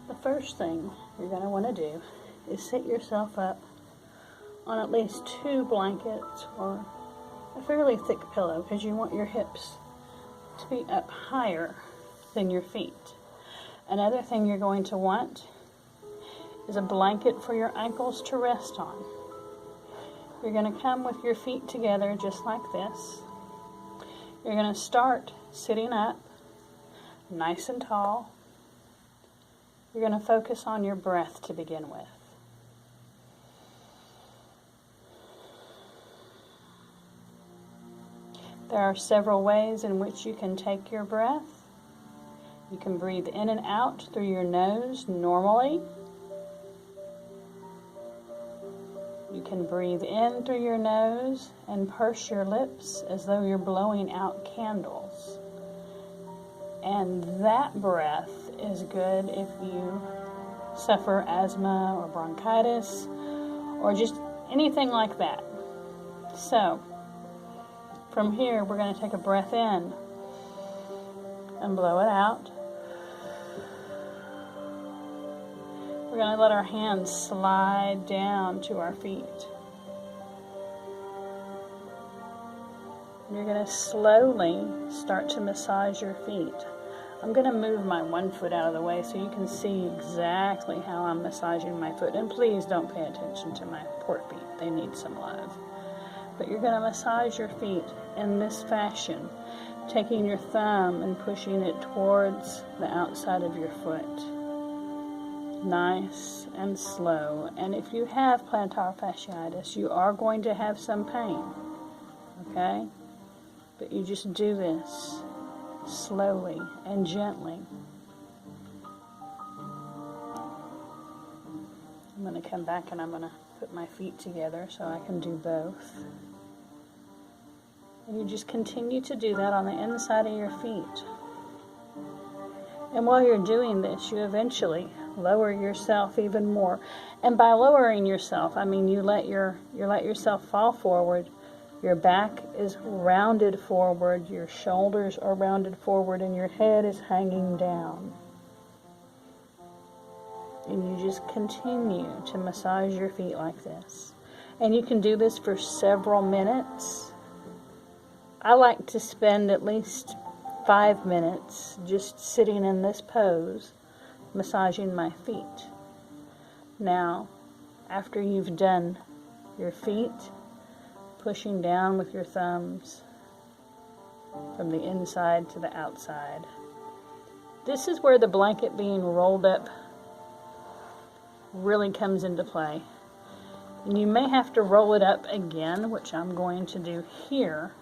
The first thing you're going to want to do is set yourself up on at least 2 blankets or a fairly thick pillow, because you want your hips to be up higher than your feet. Another thing you're going to want is a blanket for your ankles to rest on. You're going to come with your feet together just like this. You're going to start sitting up, nice and tall. You're going to focus on your breath to begin with. There are several ways in which you can take your breath. You can breathe in and out through your nose normally. You can breathe in through your nose and purse your lips as though you're blowing out candles. And that breath is good if you suffer asthma or bronchitis or just anything like that. So, from here, we're going to take a breath in and blow it out. We're going to let our hands slide down to our feet. You're going to slowly start to massage your feet. I'm going to move my one foot out of the way so you can see exactly how I'm massaging my foot. And please don't pay attention to my poor feet. They need some love. But you're going to massage your feet in this fashion, taking your thumb and pushing it towards the outside of your foot. Nice and slow. And if you have plantar fasciitis, you are going to have some pain. Okay? But you just do this slowly and gently. I'm going to come back and I'm going to put my feet together so I can do both. And you just continue to do that on the inside of your feet. And while you're doing this, you eventually lower yourself even more. And by lowering yourself, I mean you let yourself fall forward. Your back is rounded forward, your shoulders are rounded forward, and your head is hanging down. And you just continue to massage your feet like this. And you can do this for several minutes. I like to spend at least 5 minutes just sitting in this pose, massaging my feet. Now, after you've done your feet, pushing down with your thumbs from the inside to the outside. This is where the blanket being rolled up really comes into play. And you may have to roll it up again, which I'm going to do here,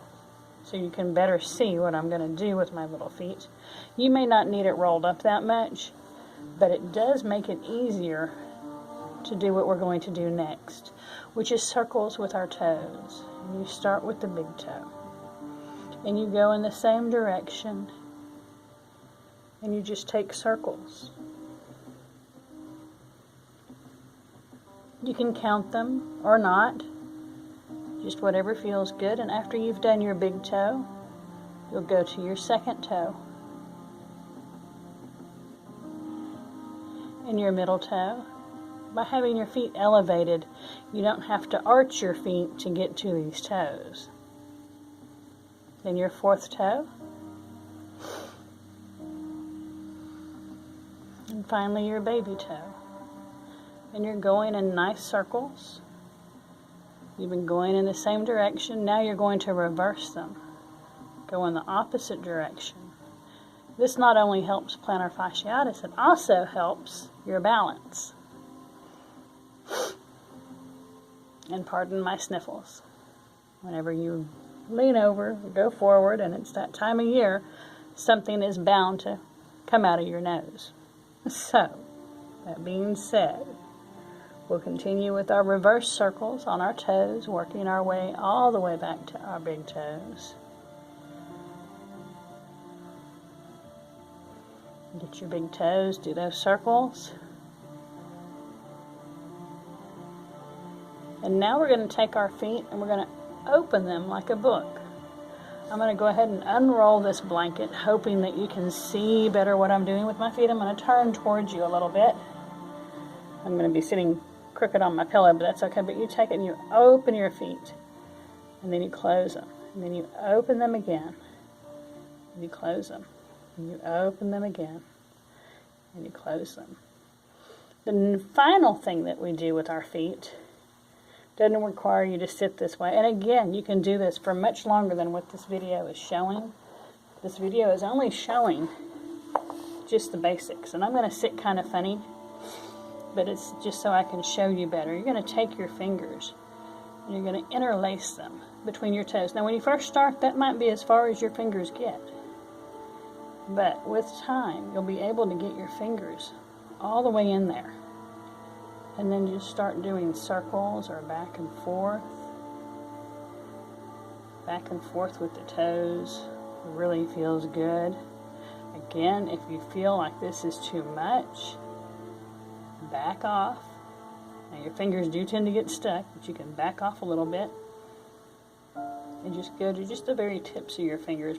so you can better see what I'm going to do with my little feet. You may not need it rolled up that much, but it does make it easier to do what we're going to do next, which is circles with our toes. And you start with the big toe, and you go in the same direction, and you just take circles. You can count them or not, just whatever feels good. And after you've done your big toe, you'll go to your second toe and your middle toe. By having your feet elevated, you don't have to arch your feet to get to these toes. Then your fourth toe. And finally your baby toe. And you're going in nice circles. You've been going in the same direction. Now you're going to reverse them. Go in the opposite direction. This not only helps plantar fasciitis, it also helps your balance. And pardon my sniffles. Whenever you lean over, go forward, and it's that time of year, something is bound to come out of your nose. So, that being said, we'll continue with our reverse circles on our toes, working our way all the way back to our big toes. Get your big toes, do those circles. And now we're going to take our feet and we're going to open them like a book. I'm going to go ahead and unroll this blanket, hoping that you can see better what I'm doing with my feet. I'm going to turn towards you a little bit. I'm going to be sitting crooked on my pillow, but that's okay. But you take it and you open your feet, and then you close them. And then you open them again, and you close them. And you open them again, and you close them. The final thing that we do with our feet doesn't require you to sit this way. And again, you can do this for much longer than what this video is showing. This video is only showing just the basics. And I'm going to sit kind of funny, but it's just so I can show you better. You're going to take your fingers and you're going to interlace them between your toes. Now when you first start, that might be as far as your fingers get. But with time, you'll be able to get your fingers all the way in there. And then just start doing circles or back and forth with the toes. It really feels good. Again, if you feel like this is too much, back off. Now your fingers do tend to get stuck, but you can back off a little bit and just go to just the very tips of your fingers.